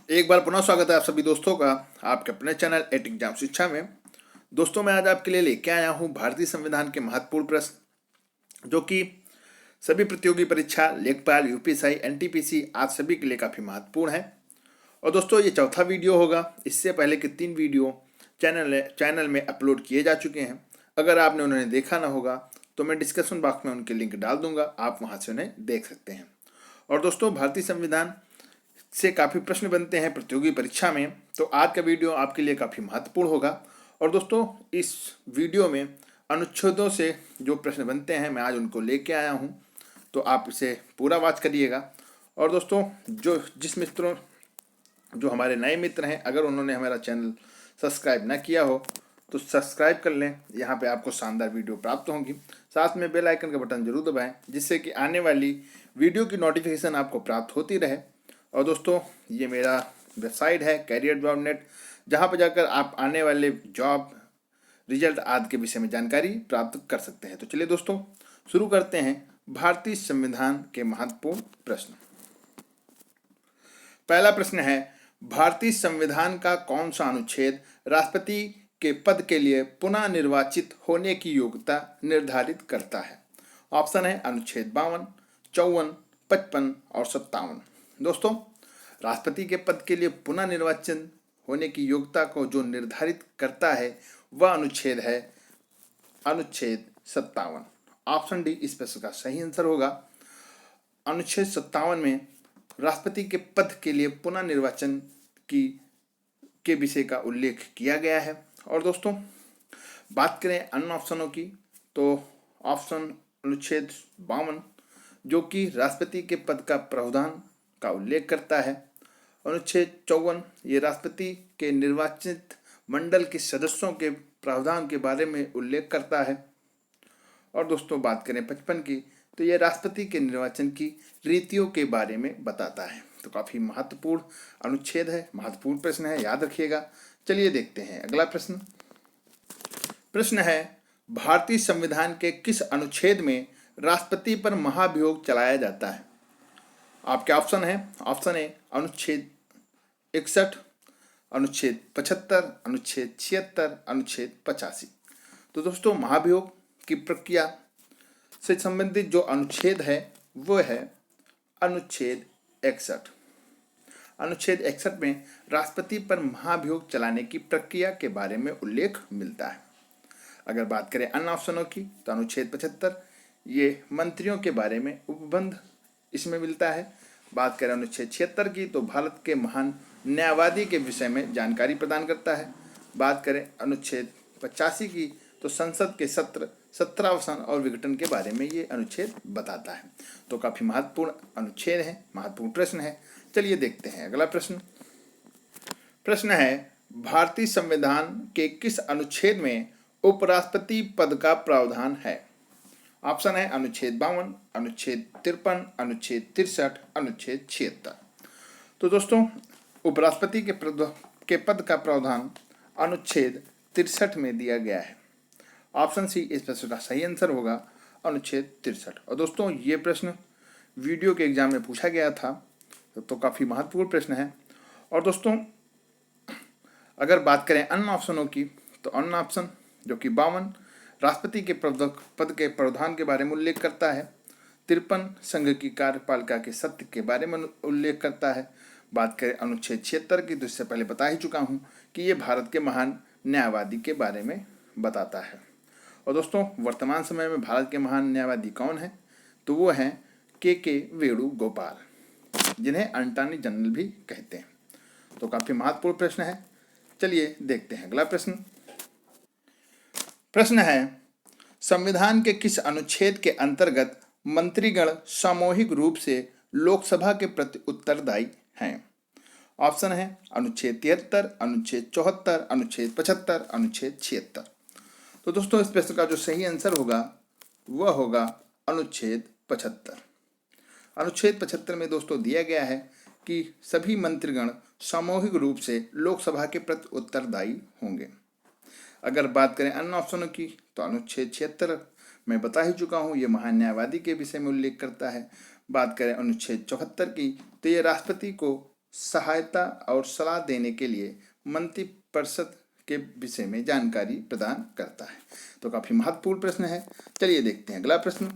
एक बार पुनः स्वागत है आप सभी दोस्तों का आपके अपने चैनल एट एग्जाम शिक्षा में। दोस्तों, मैं आज आपके लिए लेके आया हूँ भारतीय संविधान के महत्वपूर्ण प्रश्न, जो कि सभी प्रतियोगी परीक्षा, लेखपाल, यूपीएससी, एनटीपीसी आज सभी के लिए काफ़ी महत्वपूर्ण है। और दोस्तों, ये चौथा वीडियो होगा। इससे पहले के 3 वीडियो चैनल में अपलोड किए जा चुके हैं। अगर आपने उन्हें देखा ना होगा तो मैं डिस्क्रिप्शन बॉक्स में उनके लिंक डाल दूंगा, आप वहाँ से उन्हें देख सकते हैं। और दोस्तों, भारतीय संविधान से काफ़ी प्रश्न बनते हैं प्रतियोगी परीक्षा में, तो आज का वीडियो आपके लिए काफ़ी महत्वपूर्ण होगा। और दोस्तों, इस वीडियो में अनुच्छेदों से जो प्रश्न बनते हैं मैं आज उनको लेके आया हूं, तो आप इसे पूरा वॉच करिएगा। और दोस्तों, जो हमारे नए मित्र हैं, अगर उन्होंने हमारा चैनल सब्सक्राइब ना किया हो तो सब्सक्राइब कर लें। यहाँ पे आपको शानदार वीडियो प्राप्त होंगी। साथ में बेल आइकन का बटन जरूर दबाएं, जिससे कि आने वाली वीडियो की नोटिफिकेशन आपको प्राप्त होती रहे। और दोस्तों, ये मेरा वेबसाइट है career.net, जहाँ पर जाकर आप आने वाले जॉब, रिजल्ट आदि के विषय में जानकारी प्राप्त कर सकते हैं। तो चलिए दोस्तों, शुरू करते हैं भारतीय संविधान के महत्वपूर्ण प्रश्न। पहला प्रश्न है, भारतीय संविधान का कौन सा अनुच्छेद राष्ट्रपति के पद के लिए पुनः निर्वाचित होने की योग्यता निर्धारित करता है? ऑप्शन है अनुच्छेद 52, 54, 55 और 57। दोस्तों, राष्ट्रपति के पद के लिए पुनः निर्वाचन होने की योग्यता को जो निर्धारित करता है वह अनुच्छेद है अनुच्छेद 57। ऑप्शन डी इस प्रश्न का सही आंसर होगा। अनुच्छेद 57 में राष्ट्रपति के पद के लिए पुनः निर्वाचन के विषय का उल्लेख किया गया है। और दोस्तों, बात करें अन्य ऑप्शनों की, तो ऑप्शन अनुच्छेद 52 जो कि राष्ट्रपति के पद का प्रावधान का उल्लेख करता है। अनुच्छेद 54 ये राष्ट्रपति के निर्वाचित मंडल के सदस्यों के प्रावधान के बारे में उल्लेख करता है। और दोस्तों, बात करें 55 की, तो ये राष्ट्रपति के निर्वाचन की रीतियों के बारे में बताता है। तो काफ़ी महत्वपूर्ण अनुच्छेद है, महत्वपूर्ण प्रश्न है, याद रखिएगा। चलिए देखते हैं अगला प्रश्न। प्रश्न है, भारतीय संविधान के किस अनुच्छेद में राष्ट्रपति पर महाभियोग चलाया जाता है? आपके ऑप्शन है। ऑप्शन ए अनुच्छेद 61, अनुच्छेद 75, अनुच्छेद 76, अनुच्छेद 85। तो दोस्तों, महाभियोग की प्रक्रिया से संबंधित जो अनुच्छेद है वो है अनुच्छेद 61। अनुच्छेद 61 में राष्ट्रपति पर महाभियोग चलाने की प्रक्रिया के बारे में उल्लेख मिलता है। अगर बात करें अन्य ऑप्शनों की, तो अनुच्छेद 75 ये मंत्रियों के बारे में उपबंध इसमें मिलता है। बात करें अनुच्छेद 76 की, तो भारत के महान न्यायवादी के विषय में जानकारी प्रदान करता है। बात करें अनुच्छेद 85 की, तो संसद के सत्र, सत्रावसान और विघटन के बारे में ये अनुच्छेद बताता है। तो काफ़ी महत्वपूर्ण अनुच्छेद है, महत्वपूर्ण प्रश्न है। चलिए देखते हैं अगला प्रश्न। प्रश्न है, भारतीय संविधान के किस अनुच्छेद में उपराष्ट्रपति पद का प्रावधान है? ऑप्शन है अनुच्छेद 52, अनुच्छेद 53, अनुच्छेद 63, अनुच्छेद 76। तो दोस्तों, उपराष्ट्रपति के पद का प्रावधान अनुच्छेद 63 में दिया गया है। ऑप्शन सी इस प्रश्न का सही आंसर होगा, अनुच्छेद 63। और दोस्तों, ये प्रश्न वीडियो के एग्जाम में पूछा गया था, तो काफ़ी महत्वपूर्ण प्रश्न है। और दोस्तों, अगर बात करें अन्य ऑप्शनों की, तो अन्य ऑप्शन जो कि 52 राष्ट्रपति के पद के प्रावधान के बारे में उल्लेख करता है। 53 संघ की कार्यपालिका के सत्य के बारे में उल्लेख करता है। बात करें अनुच्छेद 76 की, तो इससे पहले बता ही चुका हूँ कि ये भारत के महान न्यायवादी के बारे में बताता है। और दोस्तों, वर्तमान समय में भारत के महान न्यायवादी कौन हैं? तो वो हैं के वेणुगोपाल, जिन्हें अटॉर्नी जनरल भी कहते हैं। तो काफ़ी महत्वपूर्ण प्रश्न है। चलिए देखते हैं अगला प्रश्न। प्रश्न है, संविधान के किस अनुच्छेद के अंतर्गत मंत्रीगण सामूहिक रूप से लोकसभा के प्रति उत्तरदायी हैं? ऑप्शन है अनुच्छेद 73, अनुच्छेद 74, अनुच्छेद 75, अनुच्छेद 76। तो दोस्तों, इस प्रश्न का जो सही आंसर होगा वह होगा अनुच्छेद 75। अनुच्छेद 75 में दोस्तों दिया गया है कि सभी मंत्रीगण सामूहिक रूप से लोकसभा के प्रति उत्तरदायी होंगे। अगर बात करें अन्य ऑप्शनों की, तो अनुच्छेद 76 मैं बता ही चुका हूँ, ये महान न्यायवादी के विषय में उल्लेख करता है। बात करें अनुच्छेद 74 की, तो ये राष्ट्रपति को सहायता और सलाह देने के लिए मंत्रिपरिषद के विषय में जानकारी प्रदान करता है। तो काफी महत्वपूर्ण प्रश्न है। चलिए देखते हैं अगला प्रश्न।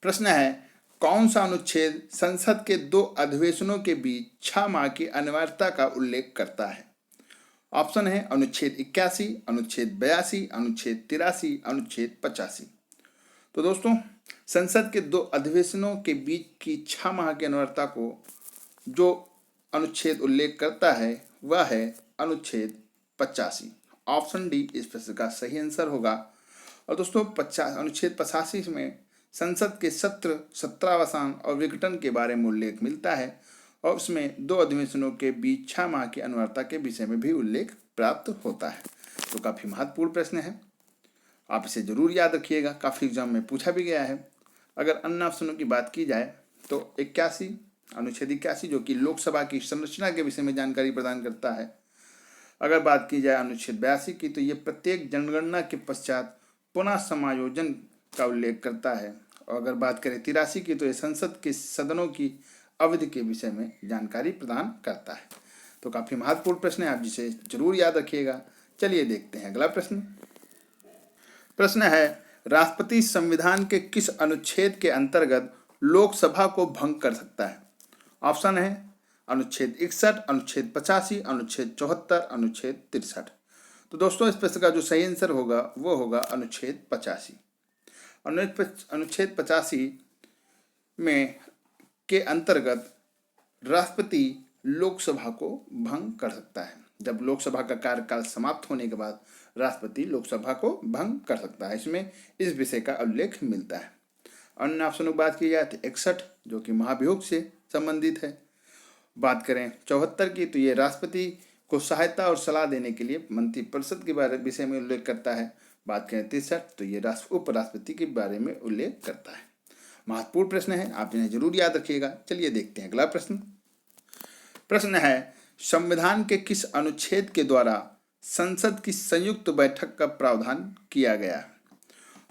प्रश्न है, कौन सा अनुच्छेद संसद के 2 अधिवेशनों के बीच 6 माह की अनिवार्यता का उल्लेख करता है? ऑप्शन है अनुच्छेद 81, अनुच्छेद 82, अनुच्छेद 83, अनुच्छेद 85। तो दोस्तों, संसद के 2 अधिवेशनों के बीच की 6 माह की अनिवार्यता को जो अनुच्छेद उल्लेख करता है वह है अनुच्छेद 85। ऑप्शन डी इस प्रश्न का सही आंसर होगा। और दोस्तों, अनुच्छेद 85 में संसद के सत्र, सत्रावसान और विघटन के बारे में उल्लेख मिलता है और उसमें 2 अधिवेशनों के बीच 6 माह की अनिवार्यता के विषय में भी उल्लेख प्राप्त होता है। तो काफी महत्वपूर्ण प्रश्न है, आप इसे जरूर याद रखिएगा, काफी एग्जाम में पूछा भी गया है। अगर अन्य ऑप्शनों की बात की जाए तो 81, अनुच्छेद 81 जो कि लोकसभा की संरचना के विषय में जानकारी प्रदान करता है। अगर बात की जाए अनुच्छेद 82 की तो ये प्रत्येक जनगणना के पश्चात पुनः समायोजन का उल्लेख करता है। और अगर बात करें 83 की तो ये संसद के सदनों की अवधि के विषय में जानकारी प्रदान करता है। तो काफी महत्वपूर्ण प्रश्न है, आप जिसे जरूर याद रखिएगा। चलिए देखते हैं अगला प्रश्न। प्रश्न है, राष्ट्रपति संविधान के किस अनुच्छेद के अंतर्गत लोकसभा को भंग कर सकता है? ऑप्शन है अनुच्छेद 61, अनुच्छेद 85, अनुच्छेद 74, अनुच्छेद 63। तो दोस्तों, इस प्रश्न का जो सही आंसर होगा वो होगा अनुच्छेद 85। अनुच्छेद 85 में के अंतर्गत राष्ट्रपति लोकसभा को भंग कर सकता है। जब लोकसभा का कार्यकाल समाप्त होने के बाद राष्ट्रपति लोकसभा को भंग कर सकता है, इसमें इस विषय का उल्लेख मिलता है। अन्य ऑप्शनों की बात की जाए तो 61 जो कि महाभियोग से संबंधित है। बात करें 74 की तो ये राष्ट्रपति को सहायता और सलाह देने के लिए मंत्रिपरिषद के बारे विषय में उल्लेख करता है। बात करें 63 तो ये उपराष्ट्रपति के बारे में उल्लेख करता है। महत्वपूर्ण प्रश्न है, आप इन्हें जरूर याद रखिएगा। चलिए देखते हैं अगला प्रश्न। प्रश्न है, संविधान के किस अनुच्छेद के द्वारा संसद की संयुक्त बैठक का प्रावधान किया गया है?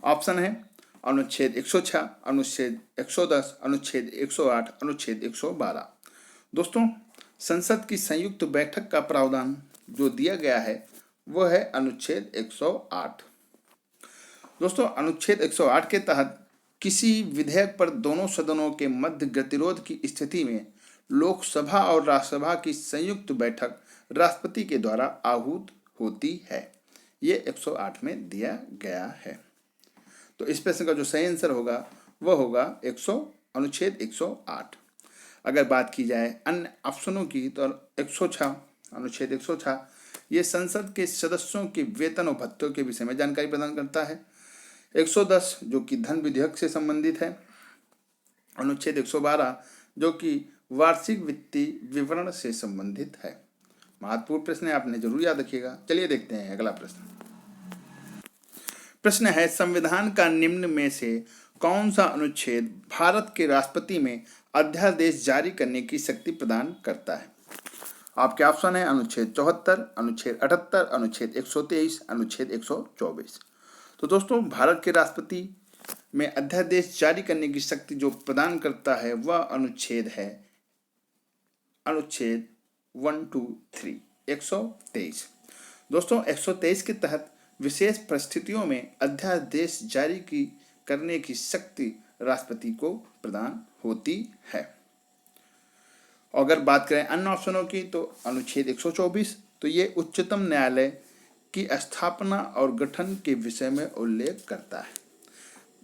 ऑप्शन है अनुच्छेद 106, अनुच्छेद 110, अनुच्छेद 108, अनुच्छेद 112। दोस्तों, संसद की संयुक्त बैठक का प्रावधान जो दिया गया है वह है अनुच्छेद 108। दोस्तों, अनुच्छेद 108 के तहत किसी विधेयक पर दोनों सदनों के मध्य गतिरोध की स्थिति में लोकसभा और राज्यसभा की संयुक्त बैठक राष्ट्रपति के द्वारा आहूत होती है। ये 108 में दिया गया है। तो इस प्रश्न का जो सही आंसर होगा वह होगा अनुच्छेद 108। अगर बात की जाए अन्य ऑप्शनों की तो 106, अनुच्छेद 106 ये संसद के सदस्यों के वेतन और भत्तों के विषय में जानकारी प्रदान करता है। 110 जो कि धन विधेयक से संबंधित है। अनुच्छेद 112 जो कि वार्षिक वित्तीय विवरण से संबंधित है। महत्वपूर्ण प्रश्न है, आपने जरूर याद रखिएगा। चलिए देखते हैं अगला प्रश्न। प्रश्न है, संविधान का निम्न में से कौन सा अनुच्छेद भारत के राष्ट्रपति में अध्यादेश जारी करने की शक्ति प्रदान करता है? आपके ऑप्शन है अनुच्छेद 74, अनुच्छेद 78, अनुच्छेद 123, अनुच्छेद 124। तो दोस्तों, भारत के राष्ट्रपति में अध्यादेश जारी करने की शक्ति जो प्रदान करता है वह अनुच्छेद है अनुच्छेद 123, 123। दोस्तों, 123 के तहत विशेष परिस्थितियों में अध्यादेश जारी करने की शक्ति राष्ट्रपति को प्रदान होती है। अगर बात करें अन्य ऑप्शनों की तो अनुच्छेद 124 तो ये उच्चतम न्यायालय की स्थापना और गठन के विषय में उल्लेख करता है।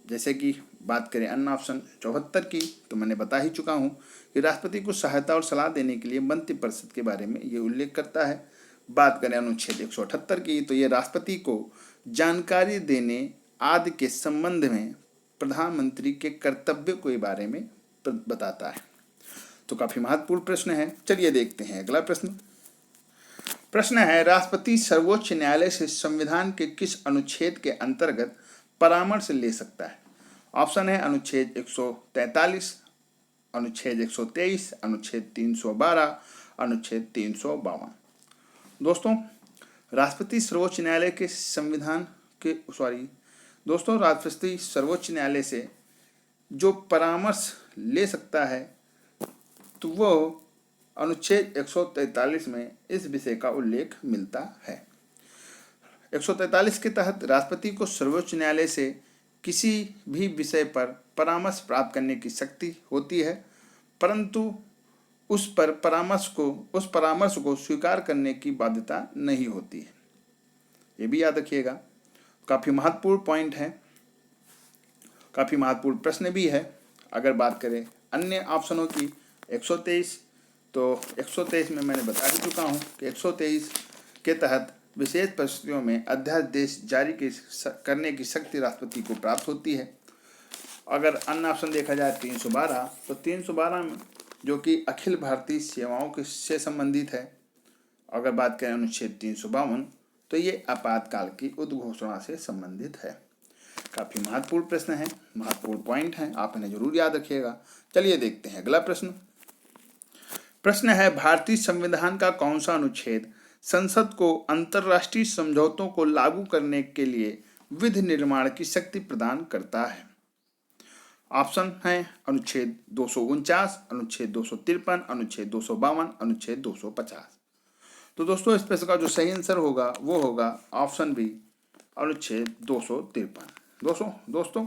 जैसे कि बात करें अन्य ऑप्शन 74 की तो मैंने बता ही चुका हूँ कि राष्ट्रपति को सहायता और सलाह देने के लिए मंत्रिपरिषद के बारे में ये उल्लेख करता है। बात करें अनुच्छेद 178 की तो ये राष्ट्रपति को जानकारी देने आदि के संबंध में प्रधानमंत्री के कर्तव्य के बारे में बताता है। तो काफी महत्वपूर्ण प्रश्न है। चलिए देखते हैं अगला प्रश्न। प्रश्न है, राष्ट्रपति सर्वोच्च न्यायालय से संविधान के किस अनुच्छेद के अंतर्गत परामर्श ले सकता है? ऑप्शन है अनुच्छेद 143, अनुच्छेद 123, अनुच्छेद 312, अनुच्छेद 352। दोस्तों, राष्ट्रपति सर्वोच्च न्यायालय के राष्ट्रपति सर्वोच्च न्यायालय से जो परामर्श ले सकता है तो वो अनुच्छेद 143 में इस विषय का उल्लेख मिलता है। 143 के तहत राष्ट्रपति को सर्वोच्च न्यायालय से किसी भी विषय पर परामर्श प्राप्त करने की शक्ति होती है, परंतु उस परामर्श को स्वीकार करने की बाध्यता नहीं होती है। ये भी याद रखिएगा। काफ़ी महत्वपूर्ण पॉइंट है, काफ़ी महत्वपूर्ण प्रश्न भी है। अगर बात करें अन्य ऑप्शनों की 123, तो 123 में मैंने बता ही चुका हूँ कि 123 के तहत विशेष परिस्थितियों में अध्यादेश जारी करने की शक्ति राष्ट्रपति को प्राप्त होती है। अगर अन्य ऑप्शन देखा जाए 312, तो 312 में जो कि अखिल भारतीय सेवाओं से संबंधित है। अगर बात करें अनुच्छेद 352, तो ये आपातकाल की उद्घोषणा से संबंधित है। काफ़ी महत्वपूर्ण प्रश्न है, महत्वपूर्ण पॉइंट है, आप इन्हें जरूर याद रखिएगा। चलिए देखते हैं अगला प्रश्न। प्रश्न है, भारतीय संविधान का कौन सा अनुच्छेद संसद को अंतर्राष्ट्रीय समझौतों को लागू करने के लिए विधि निर्माण की शक्ति प्रदान करता है? ऑप्शन है अनुच्छेद 249, अनुच्छेद 253, अनुच्छेद 252, अनुच्छेद 250। तो दोस्तों इस प्रश्न का जो सही आंसर होगा वो होगा ऑप्शन बी, अनुच्छेद 253। दोस्तों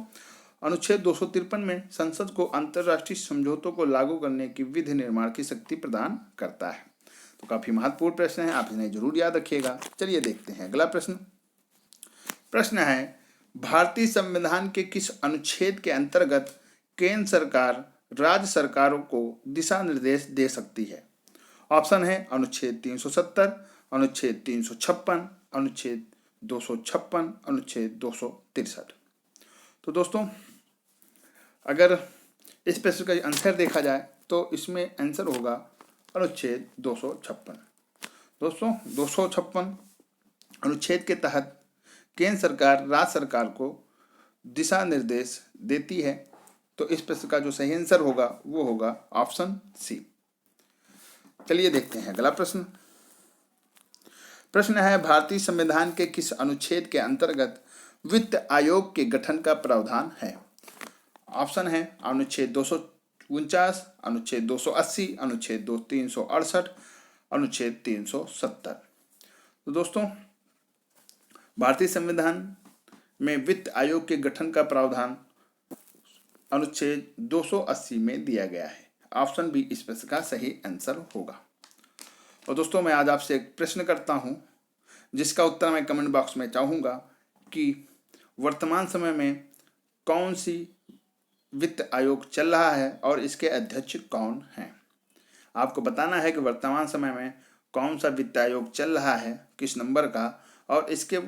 अनुच्छेद 253 में संसद को अंतर्राष्ट्रीय समझौतों को लागू करने की विधि निर्माण की शक्ति प्रदान करता है। तो काफी महत्वपूर्ण प्रश्न है, आप इन्हें जरूर याद रखिएगा। चलिए देखते हैं अगला प्रश्न। प्रश्न है, भारतीय संविधान के किस अनुच्छेद के अंतर्गत केंद्र सरकार राज्य सरकारों को दिशा निर्देश दे सकती है? ऑप्शन है अनुच्छेद 370, अनुच्छेद 356, अनुच्छेद 256, अनुच्छेद 263। तो दोस्तों अगर इस प्रश्न का आंसर देखा जाए तो इसमें आंसर होगा अनुच्छेद 256। दोस्तों 256 अनुच्छेद के तहत केंद्र सरकार राज्य सरकार को दिशा निर्देश देती है। तो इस प्रश्न का जो सही आंसर होगा वो होगा ऑप्शन सी। चलिए देखते हैं अगला प्रश्न। प्रश्न है, भारतीय संविधान के किस अनुच्छेद के अंतर्गत वित्त आयोग के गठन का प्रावधान है? ऑप्शन है अनुच्छेद 249, अनुच्छेद 280, अनुच्छेद 368, अनुच्छेद 370। तो दोस्तों भारतीय संविधान में वित्त आयोग के गठन का प्रावधान अनुच्छेद 280 में दिया गया है। ऑप्शन बी इस प्रश्न का सही आंसर होगा। और दोस्तों मैं आज आपसे एक प्रश्न करता हूं जिसका उत्तर मैं कमेंट बॉक्स में चाहूँगा कि वर्तमान समय में कौन सी वित्त आयोग चल रहा है और इसके अध्यक्ष कौन हैं। आपको बताना है कि वर्तमान समय में कौन सा वित्त आयोग चल रहा है, किस नंबर का, और इसके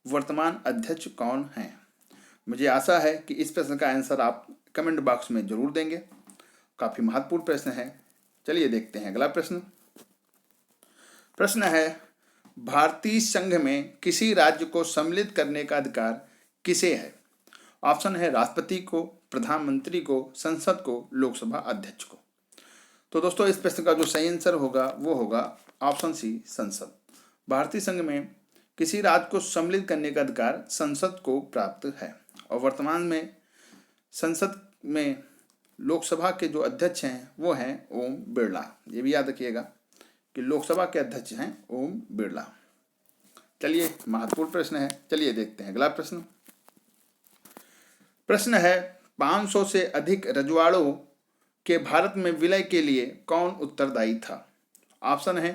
वर्तमान अध्यक्ष कौन हैं। मुझे आशा है कि इस प्रश्न का आंसर आप कमेंट बॉक्स में जरूर देंगे। काफ़ी महत्वपूर्ण प्रश्न है। चलिए देखते हैं अगला प्रश्न। प्रश्न है, भारतीय संघ में किसी राज्य को सम्मिलित करने का अधिकार किसे है? ऑप्शन है राष्ट्रपति को, प्रधानमंत्री को, संसद को, लोकसभा अध्यक्ष को। तो दोस्तों इस प्रश्न का जो सही आंसर होगा वो होगा ऑप्शन सी, संसद। भारतीय संघ में किसी राज्य को सम्मिलित करने का अधिकार संसद को प्राप्त है। और वर्तमान में संसद में लोकसभा के जो अध्यक्ष हैं वो हैं ओम बिरला। ये भी याद रखिएगा कि लोकसभा के अध्यक्ष हैं ओम बिरला। चलिए महत्वपूर्ण प्रश्न है, चलिए देखते हैं अगला प्रश्न। प्रश्न है, 500 से अधिक रजवाड़ों के भारत में विलय के लिए कौन उत्तरदायी था? ऑप्शन है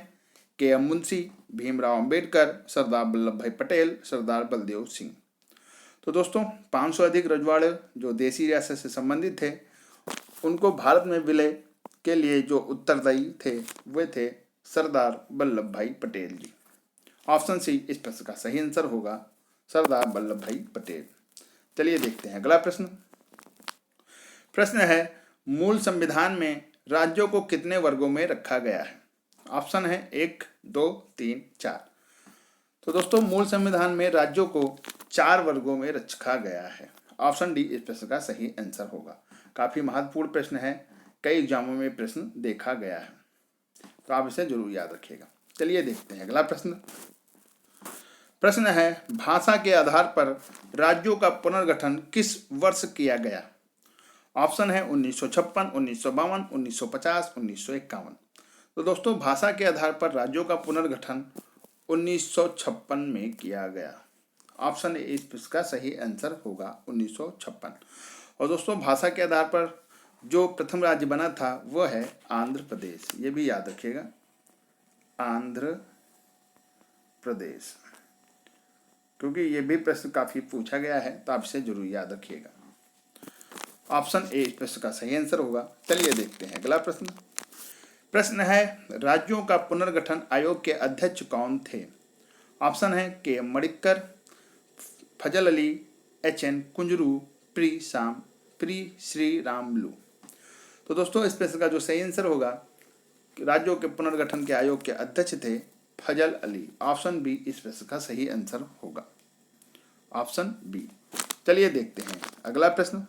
के.एम. मुंशी, भीमराव अंबेडकर, सरदार वल्लभ भाई पटेल, सरदार बलदेव सिंह। तो दोस्तों 500 अधिक रजवाड़े जो देसी रियासत से संबंधित थे उनको भारत में विलय के लिए जो उत्तरदायी थे वे थे सरदार वल्लभ भाई पटेल जी। ऑप्शन सी इस प्रश्न का सही आंसर होगा, सरदार वल्लभ भाई पटेल। चलिए देखते हैं अगला प्रश्न। प्रश्न है, मूल संविधान में राज्यों को कितने वर्गों में रखा गया है? ऑप्शन है 1, 2, 3, 4। तो दोस्तों मूल संविधान में राज्यों को 4 वर्गों में रखा गया है। ऑप्शन डी इस प्रश्न का सही आंसर होगा। काफी महत्वपूर्ण प्रश्न है, कई एग्जामों में प्रश्न देखा गया है, तो आप इसे जरूर याद रखिएगा। चलिए देखते हैं अगला प्रश्न। प्रश्न है, भाषा के आधार पर राज्यों का पुनर्गठन किस वर्ष किया गया? ऑप्शन है 1956, 1952, 1950, 1951। तो दोस्तों भाषा के आधार पर राज्यों का पुनर्गठन 1956 में किया गया। ऑप्शन ए इसका सही आंसर होगा 1956। और दोस्तों भाषा के आधार पर जो प्रथम राज्य बना था वह है आंध्र प्रदेश। ये भी याद रखिएगा, आंध्र प्रदेश, क्योंकि ये भी प्रश्न काफी पूछा गया है तो आप इसे जरूर याद रखिएगा। ऑप्शन ए प्रश्न का सही आंसर होगा। चलिए देखते हैं अगला प्रश्न। प्रश्न है राज्यों का पुनर्गठन आयोग के अध्यक्ष कौन थे? ऑप्शन है के मणिक्कर, फजल अली, एच.एन. कुंजरू, प्री श्री रामलू। तो दोस्तों इस प्रश्न का जो सही आंसर होगा, राज्यों के पुनर्गठन के आयोग के अध्यक्ष थे फजल अली। ऑप्शन बी इस प्रश्न का सही आंसर होगा, ऑप्शन बी। चलिए देखते हैं अगला प्रश्न।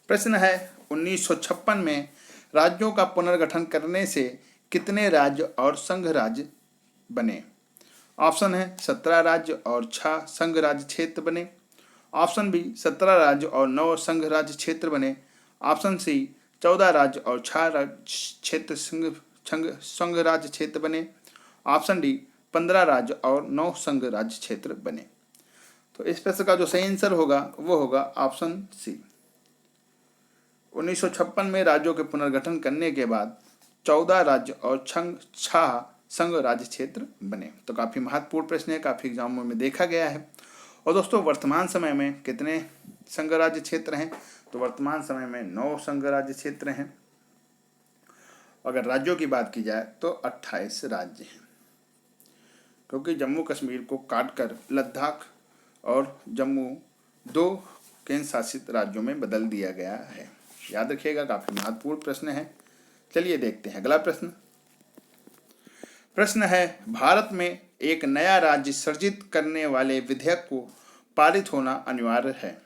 प्रश्न है 1956 में राज्यों का पुनर्गठन करने से कितने राज्य और संघ राज्य बने? ऑप्शन है 17 राज्य और 6 संघ राज्य क्षेत्र बने। ऑप्शन बी 17 राज्य और 9 संघ राज्य क्षेत्र बने। ऑप्शन सी 14 राज्य और 6 क्षेत्र संघ राज्य क्षेत्र बने। ऑप्शन डी 15 राज्य और 9 संघ राज्य क्षेत्र बने। तो इस प्रश्न का जो सही आंसर होगा वो होगा ऑप्शन सी। 1956 में राज्यों के पुनर्गठन करने के बाद 14 राज्य और 6 संघ राज्य क्षेत्र बने। तो काफी महत्वपूर्ण प्रश्न है, काफी एग्जामों में देखा गया है। और दोस्तों वर्तमान समय में कितने संघ राज्य क्षेत्र हैं? तो वर्तमान समय में 9 संघ राज्य क्षेत्र हैं। अगर राज्यों की बात की जाए तो 28 राज्य हैं, क्योंकि जम्मू कश्मीर को काटकर लद्दाख और जम्मू 2 केंद्र शासित राज्यों में बदल दिया गया है। याद रखिएगा, काफी महत्वपूर्ण प्रश्न है। चलिए देखते हैं अगला प्रश्न। प्रश्न है भारत में एक नया राज्य सृजित करने वाले विधेयक को पारित होना अनिवार्य है।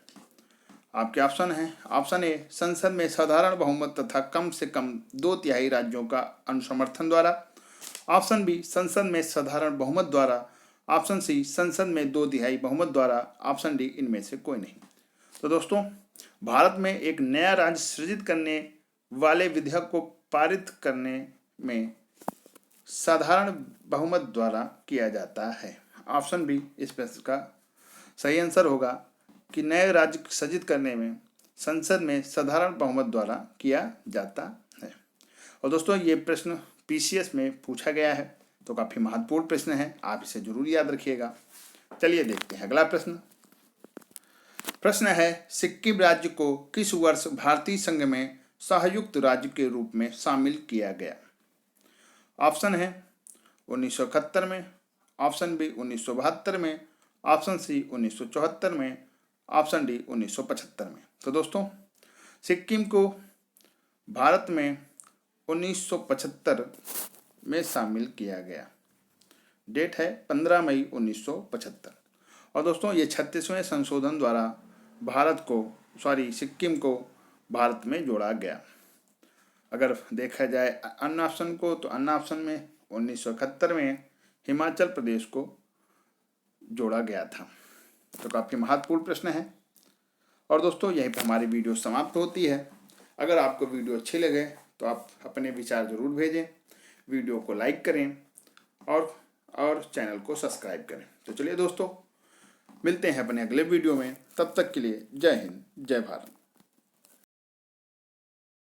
आपके ऑप्शन है। ऑप्शन ए संसद में साधारण बहुमत तथा कम से कम 2/3 राज्यों का अनुसमर्थन द्वारा। ऑप्शन बी संसद में साधारण बहुमत द्वारा। ऑप्शन सी संसद में 2/3 बहुमत द्वारा। ऑप्शन डी इनमें से कोई नहीं। तो दोस्तों भारत में एक नया राज्य सृजित करने वाले विधेयक को पारित करने में साधारण बहुमत द्वारा किया जाता है। ऑप्शन बी इस प्रश्न का सही आंसर होगा कि नए राज्य सृजित करने में संसद में साधारण बहुमत द्वारा किया जाता है। और दोस्तों ये प्रश्न पीसीएस में पूछा गया है, तो काफी महत्वपूर्ण प्रश्न है, आप इसे जरूर याद रखिएगा। चलिए देखते हैं अगला प्रश्न। प्रश्न है सिक्किम राज्य को किस वर्ष भारतीय संघ में संयुक्त राज्य के रूप में शामिल किया गया? ऑप्शन है 1971 में। ऑप्शन बी 1972 में। ऑप्शन सी 1974 में। ऑप्शन डी 1975 में। तो दोस्तों सिक्किम को भारत में 1975 में शामिल किया गया। डेट है 15 मई 1975। और दोस्तों ये 36वें संशोधन द्वारा सिक्किम को भारत में जोड़ा गया। अगर देखा जाए अन्य ऑप्शन को, तो अन्य ऑप्शन में 1971 में हिमाचल प्रदेश को जोड़ा गया था। तो काफ़ी महत्वपूर्ण प्रश्न है। और दोस्तों यहीं पर हमारी वीडियो समाप्त होती है। अगर आपको वीडियो अच्छी लगे तो आप अपने विचार जरूर भेजें, वीडियो को लाइक करें और चैनल को सब्सक्राइब करें। तो चलिए दोस्तों मिलते हैं अपने अगले वीडियो में, तब तक के लिए जय हिंद जय भारत।